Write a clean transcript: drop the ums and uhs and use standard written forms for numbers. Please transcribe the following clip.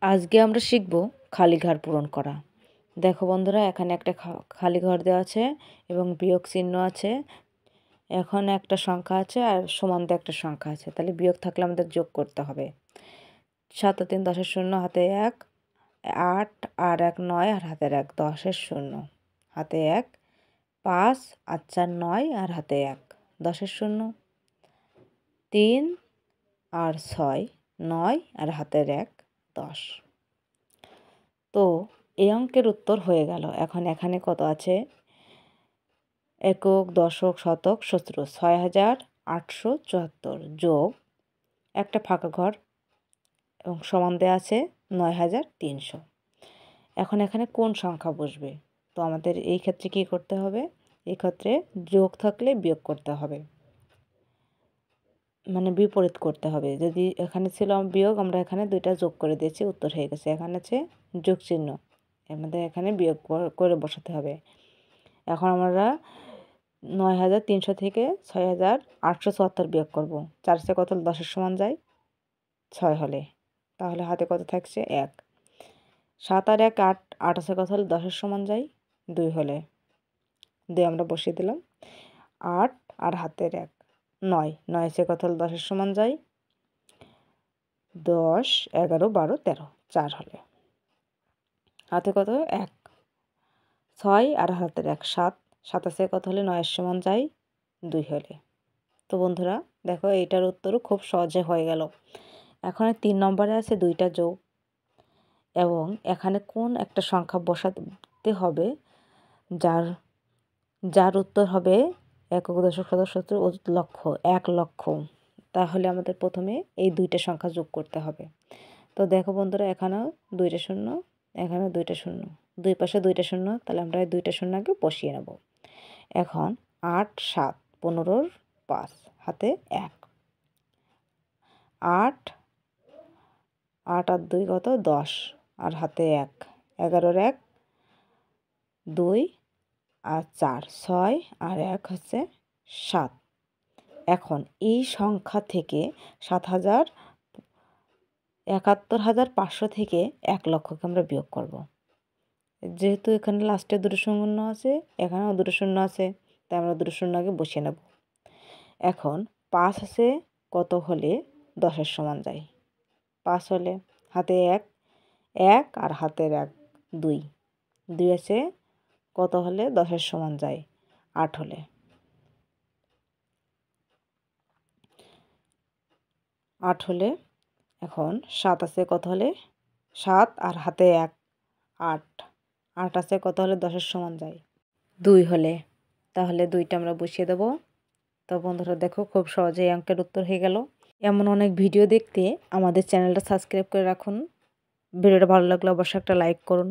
আজকে আমরা শিখব খালি ঘর পূরণ করা। দেখো বন্ধুরা, এখানে একটা খালি ঘর দেওয়া আছে এবং বিয়োগ চিহ্ন আছে। এখন একটা সংখ্যা আছে আর সমান দিয়ে একটা সংখ্যা আছে, তাহলে বিয়োগ থাকলে আমাদের যোগ করতে হবে। 7 আর 3 10 শূন্য, হাতে 1, 8 আর 1 9 আর হাতে 1, 10 শূন্য, হাতে 1, 5 আর 4 9 আর হাতে 1, 10 শূন্য, 3 আর 6 9 আর হাতের 1, 10। তো এই অঙ্কের উত্তর হয়ে গেল। এখন এখানে কত আছে? একক, দশক, শতক, সতেরো, 6874 যোগ একটা ফাঁকা ঘর এবং সমান দেওয়া আছে 9300। এখন এখানে কোন সংখ্যা বসবে? তো আমাদের এই ক্ষেত্রে কি করতে হবে? এই ক্ষেত্রে যোগ থাকলে বিয়োগ করতে হবে, মানে বিপরীত করতে হবে। যদি এখানে ছিল বিয়োগ, আমরা এখানে দুইটা যোগ করে দিয়েছি, উত্তর হয়ে গেছে। এখানে আছে যোগ চিহ্ন, আমাদের এখানে বিয়োগ করে বসাতে হবে। এখন আমরা 9300 থেকে 6874 বিয়োগ করব। 4 সে কত হলে 10-এর সমান যায়? 6 হলে, তাহলে হাতে কত থাকছে? 1। 7 আর 1 8, 8 আছে কত হলে 10-এর সমান যায়? 2 হলে, 2 আমরা বসিয়ে দিলাম। 8 আর হাতের 1 9, 9 আছে কত হলে 10-এর সমান যায়? 10 11 12 13, 4 হলে, হাতে কত? 1। 6 আর হাতের 1 7, 7 আছে কত হলে 9-এর সমান যায়? 2 হলে। তো বন্ধুরা দেখো, এইটার উত্তরও খুব সহজে হয়ে গেল। এখন 3 নম্বরে আছে দুইটা যোগ, এবং এখানে কোন একটা সংখ্যা বসাতে হবে যার যার উত্তর হবে একক, দশক, শতক, সত্তর, লক্ষ, 1 লক্ষ। তাহলে আমাদের প্রথমে এই দুইটা সংখ্যা যোগ করতে হবে। তো দেখো বন্ধুরা, এখানেও 2টা শূন্য, এখানেও 2টা শূন্য, দুই পাশে 2টা শূন্য, তাহলে আমরা এই 2টা শূন্য আগে বসিয়ে নেব। এখন 8 7 15 5, হাতে 1, 8 8 আর 2 কত? 10 আর হাতে 1, 11-এর 1 2 আর 4, 6 আর 1 হচ্ছে 7। এখন এই সংখ্যা থেকে 7,71,500 থেকে 1 লক্ষকে আমরা বিয়োগ করব। যেহেতু এখানে লাস্টে 2টো শূন্য আছে, এখানেও 2টো শূন্য আছে, তাই আমরা 2টো শূন্য আগে বসিয়ে নেব। এখন 5 আছে কত হলে 10-এর সমান যায়? 5 হলে, হাতে 1, 1 আর হাতের 1 2, 2 আছে কত হলে 10-এর সমান যায়? 8 হলে, 8 হলে। এখন 7 আছে কত হলে? 7 আর হাতে 1 8, 8 আছে কত হলে 10-এর সমান যায়? 2 হলে, তাহলে 2টা আমরা বসিয়ে দেব। তো বন্ধুরা দেখো, খুব সহজেই অঙ্কের উত্তর হয়ে গেল। এমন অনেক ভিডিও দেখতে আমাদের চ্যানেলটা সাবস্ক্রাইব করে রাখুন। ভিডিওটা ভালো লাগলে অবশ্যই একটা লাইক করুন।